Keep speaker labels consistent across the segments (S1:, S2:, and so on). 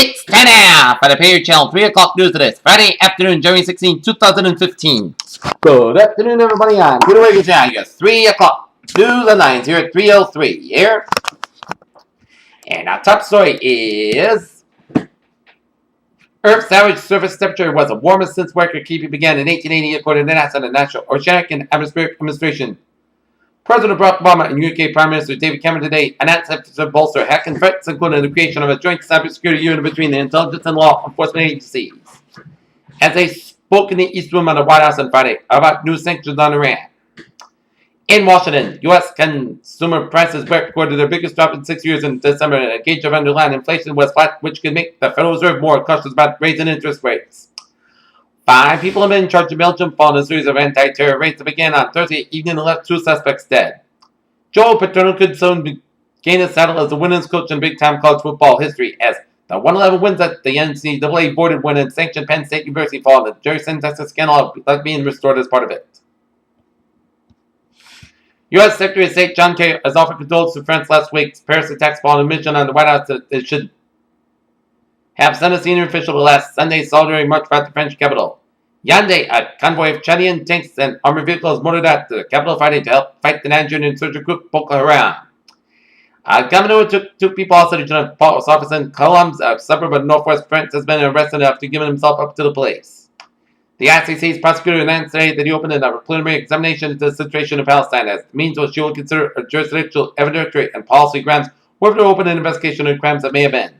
S1: It's 10 a.m. for the Patriot Channel 3 o'clock news of this Friday afternoon, January 16, 2015. Good afternoon, everybody. I'm Peter Wiggins. Yes, 3 o'clock news headlines here at 3:03 here. And our top story is Earth's average surface temperature was the warmest since record keeping began in 1880, according to NASA, the National Oceanic and Atmospheric Administration. President Barack Obama and UK Prime Minister David Cameron today announced efforts to bolster hacking threats, including the creation of a joint cybersecurity unit between the intelligence and law enforcement agencies. As they spoke in the East Room of the White House on Friday about new sanctions on Iran. In Washington, U.S. consumer prices recorded their biggest drop in 6 years in December, and a gauge of underlying inflation was flat, which could make the Federal Reserve more cautious about raising interest rates. 5 people have been charged in Belgium following a series of anti-terror raids that began on Thursday evening and left 2 suspects dead. Joe Paterno could soon gain his saddle as the winningest coach in big-time college football history, as the 111 wins at the NCAA boarded when it sanctioned Penn State University following the Jerry Sandusky scandal being restored as part of it. U.S. Secretary of State John Kerry has offered condolences to France last week's Paris attacks following a mission on the White House that it should have sent a senior official to last Sunday's solidarity march about the French capital. Yesterday, a convoy of Chadian tanks and armored vehicles motored out to the capital Friday to help fight the Nigerian insurgent group Boko Haram. A governor took 2 people hostage in a post office in Columns, a suburb of northwest France, has been arrested after giving himself up to the police. The ICC's prosecutor announced today that he opened a preliminary examination into the situation in Palestine as means which she will consider a jurisdictional, evidentiary, and policy grounds whether to open an investigation into crimes that may have been.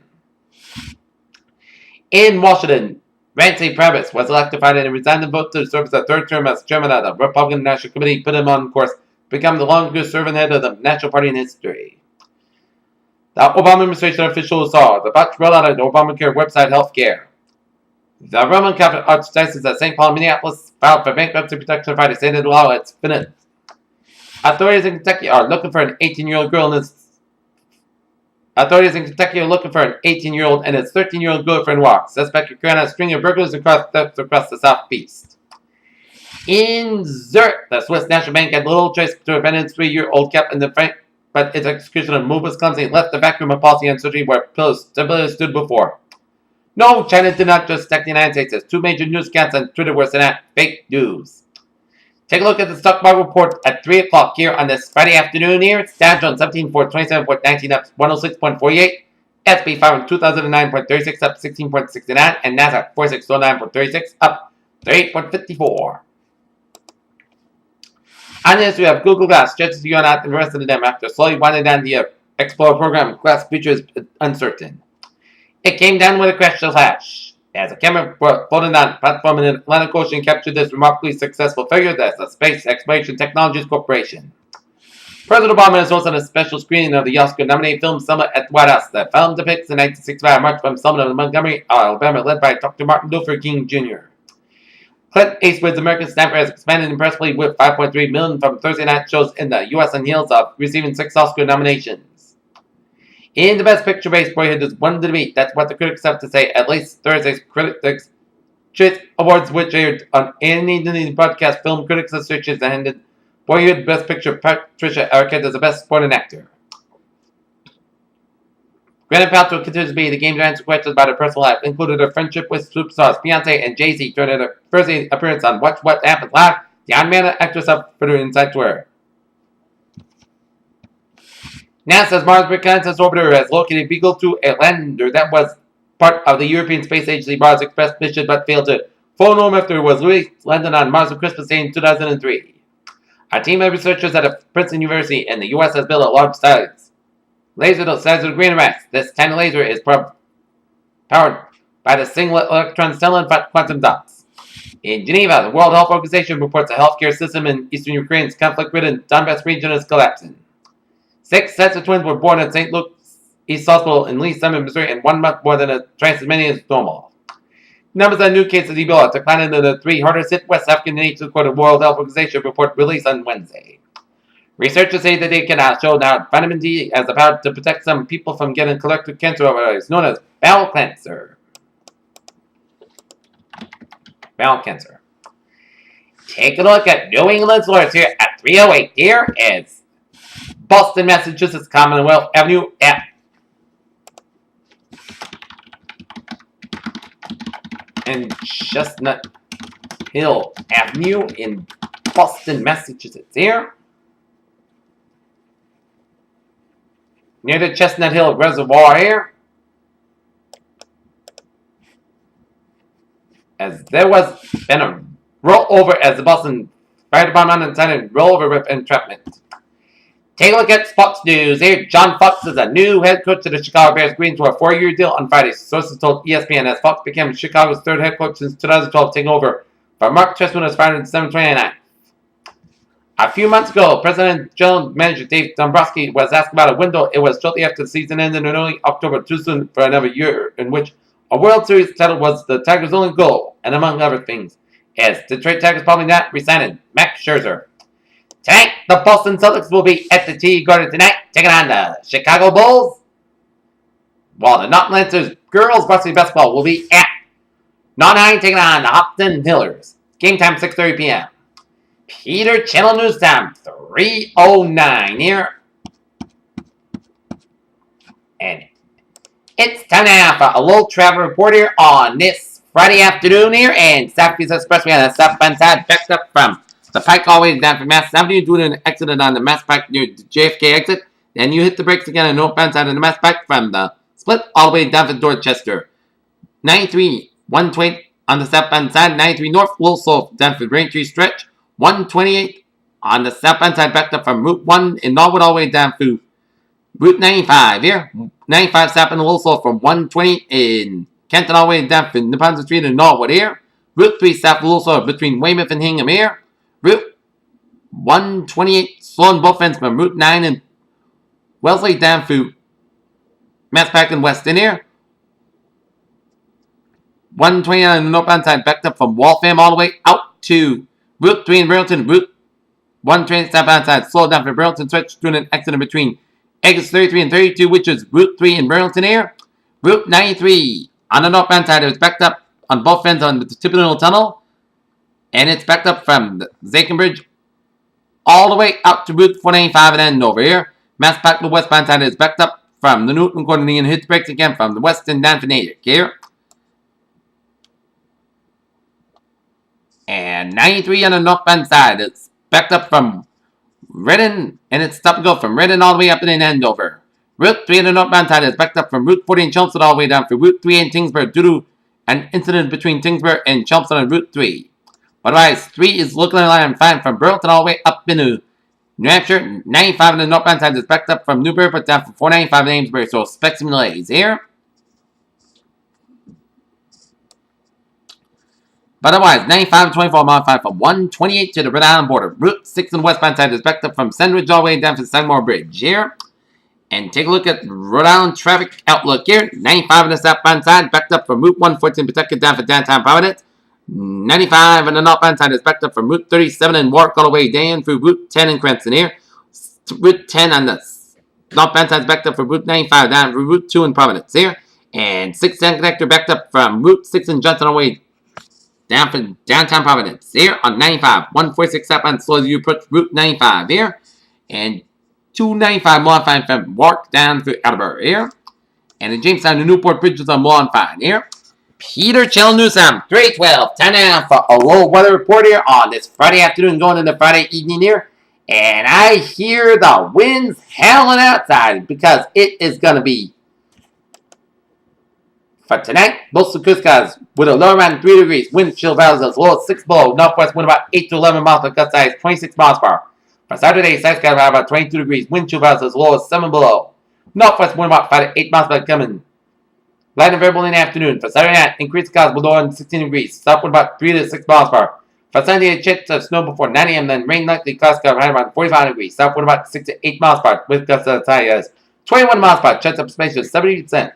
S1: In Washington, Randy Travis was elected Friday and resigned and voted to serve as a 3rd term as chairman of the Republican National Committee, put him on course to become the longest serving head of the National Party in history. The Obama administration officials saw the about to roll out of the Obamacare website healthcare. The Roman Catholic Archdiocese of St. Paul, Minneapolis, filed for bankruptcy protection Friday, saying that the law is finished. Authorities in Kentucky are looking for an 18-year-old girl and his 13-year-old girlfriend walk. Suspect carrying out a string of burglars across the southeast. In Zurich, the Swiss National Bank had little choice to abandon its 3-year-old cap in the franc, but its execution of move was clumsy and left the vacuum of policy uncertainty where stability stood before. No, China did not just attack the United States, as 2 major news accounts on Twitter were sent out fake news. Take a look at the stock market report at 3 o'clock here on this Friday afternoon here. It's Dow Jones 17,427.19 up 106.48. S&P 500 2009.36 up 16.69. And NASDAQ 4609.36 up 38.54. On this, we have Google Glass stretches beyond out and the rest of the them after slowly winding down the Explorer program. Glass future is uncertain. It came down with a crash to flash. As a camera floating on a platform in the Atlantic Ocean captured this remarkably successful figure, that's the Space Exploration Technologies Corporation. President Obama has hosted a special screening of the Oscar-nominated film Selma at the White House. The film depicts the 1965 march from Selma to Montgomery, Alabama, led by Dr. Martin Luther King Jr. Clint Eastwood's American Sniper has expanded impressively with $5.3 million from Thursday night shows in the U.S. on heels of receiving 6 Oscar nominations. In the Best Picture race, Boyhood is one to beat. That's what the critics have to say. At least Thursday's Critics' Choice Awards, which aired on any broadcast film critics association, handed Boyhood Best Picture Patricia Arquette as the best supporting actor. Gwyneth Paltrow continues to be the game to answer questions about her personal life, including her friendship with superstars Beyonce and Jay-Z during her Thursday appearance on Watch What Happens Live. The on-man actress up for doing insight to her. NASA's Mars Reconnaissance Orbiter has located Beagle 2, a lander that was part of the European Space Agency Mars Express mission but failed to phone home after it was landed on Mars on Christmas Day in 2003. A team of researchers at Princeton University in the U.S. has built a large-size laser the size of a grain of rice. This tiny laser is powered by the single electron stellar quantum dots. In Geneva, the World Health Organization reports a healthcare system in eastern Ukraine's conflict-ridden Donbass region is collapsing. 6 sets of twins were born at St. Luke's East Hospital in Lee Summit, Missouri, in 1 month, more than twice as many as normal. Numbers of new cases of Ebola declined in the 3 hardest hit West African nations, according to the World Health Organization report released on Wednesday. Researchers say that they can show now vitamin D has the power to protect some people from getting colorectal cancer, otherwise known as bowel cancer. Bowel cancer. Take a look at New England's lawyers here at 308. Here is Boston, Massachusetts, Commonwealth Avenue at and Chestnut Hill Avenue in Boston, Massachusetts here. Near the Chestnut Hill Reservoir here. As there was been a rollover as the Boston Fire Department intended rollover with entrapment. Take a look at Fox News here. John Fox is a new head coach of the Chicago Bears, agreeing to a 4-year deal on Friday. Sources told ESPN as Fox became Chicago's third head coach since 2012, taking over from Mark Trestman was fired in December 2009. A few months ago, President and General Manager Dave Dombrowski was asked about a window. It was shortly after the season ended in early October, too soon for another year, in which a World Series title was the Tigers' only goal, and among other things, as Detroit Tigers probably not re-signed Max Scherzer. Tonight, the Boston Celtics will be at the TD Garden tonight, taking on the Chicago Bulls, while the North Lancers girls varsity basketball will be at Nauheim, taking on the Hopton Hillers. Game time 6:30 p.m. Peter Channel News Time 3:09 here. And it's time now for a little travel report here on this Friday afternoon here. And Southeast Expressway on the southbound side, backed up from the Pike all the way down from Mass Avenue, doing an accident on the Mass Pike near the JFK exit. Then you hit the brakes again on the northbound side of the Mass Pike from the split all the way down to Dorchester. 93, 120 on the southbound side, 93 north, little slow down for the Braintree stretch. 128 on the southbound side, backed up from Route 1 in Norwood all the way down to Route 95 here. 95 southbound a little slow from 120 in Kenton all the way down to Neponset Street in Norwood here. Route 3 south a little slow between Weymouth and Hingham here. Route 128 slow on both ends from Route 9 and Wellesley down through Masspac and Weston here. 129 on the northbound side, backed up from Waltham all the way out to Route 3 in Burlington. Route 120 southbound side, slow down for Burlington stretch, doing an accident between exits 33 and 32, which is Route 3 in Burlington here. Route 93 on the northbound side, it was backed up on both ends on the Tippecanoe Tunnel. And it's backed up from the Zakin Bridge all the way out to Route 495 and end over here. Masspac, the westbound side, is backed up from the Newton Corner and hit the brakes again from the western down to Natick here. And 93 on the northbound side, it's backed up from Redden, and it's stopped to go from Redden all the way up and Andover. Route 3 on the northbound side is backed up from Route 40 in Chelmsford all the way down to Route 3 in Tingsburg due to an incident between Tingsburg and Chelmsford on Route 3. Otherwise, 3 is looking like fine from Burlington all the way up into New Hampshire. 95 on the northbound side is backed up from Newbury, but down from 495 in Amesbury, so expect some delays here. But otherwise, 95 and 24 modified from 128 to the Rhode Island border. Route 6 on the westbound side is backed up from Sandwich all the way down to Sagamore Bridge here. And take a look at Rhode Island traffic outlook here. 95 on the southbound side, backed up from Route 114 Pawtucket down for downtown Providence. 95 on the northbound side is backed up from Route 37 in Warwick all the way down through Route 10 in Cranston here. Route 10 on the northbound side is backed up from Route 95 down through Route 2 in Providence here. And 610 connector backed up from Route 6 in Johnson all the way down for downtown Providence here on 95. 146 southbound slows you approach Route 95 here. And 295 modified from Warwick down through Attleboro here. And in Jamestown, the Newport Bridge is on modified here. Peter Channel News Time 312. Time now for a low weather report here on this Friday afternoon going into Friday evening here. And I hear the winds howling outside because it is going to be for tonight. Most of the coast guys with a low around 3 degrees. Wind chill values as low as 6 below. Northwest wind about 8 to 11 miles per gust size, 26 miles per hour. For Saturday, south sky about 22 degrees. Wind chill values as low as 7 below. Northwest wind about 5 to 8 miles per hour coming. Light and variable in the afternoon. For Saturday night, increased skies below 16 degrees. South wind about 3 to 6 miles per hour. For Sunday, a chance of snow before 9 a.m. Then rain likely. Clouds sky high around 45 degrees. South wind about 6 to 8 miles per hour. With gusts as high as 21 miles per hour. Chance of precipitation 70%.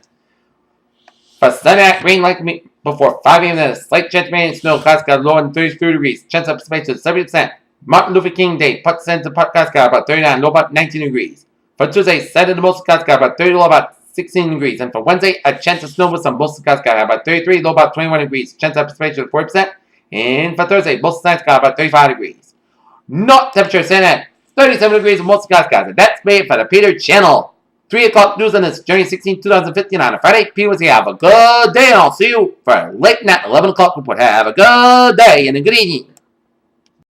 S1: For Sunday night, rain likely before 5 a.m. Then a slight chance of rain and snow. Clouds sky low 33 degrees. Chance of precipitation 70%. Martin Luther King Day. Putt center putt clouds sky about 39. Low about 19 degrees. For Tuesday, Saturday, the most clouds sky about 30. Low about 16 degrees. And for Wednesday, a chance of snow with some mostly clouds sky about 33, low about 21 degrees. Chance of precipitation 40%. And for Thursday, mostly clouds sky about 35 degrees. North temperature staying at 37 degrees and mostly clouds sky. And that's made for the Peter Channel 3 o'clock news on this January 16, 2015 on a Friday. P was here. Have a good day, and I'll see you for late night 11 o'clock report. Have a good day and a good evening.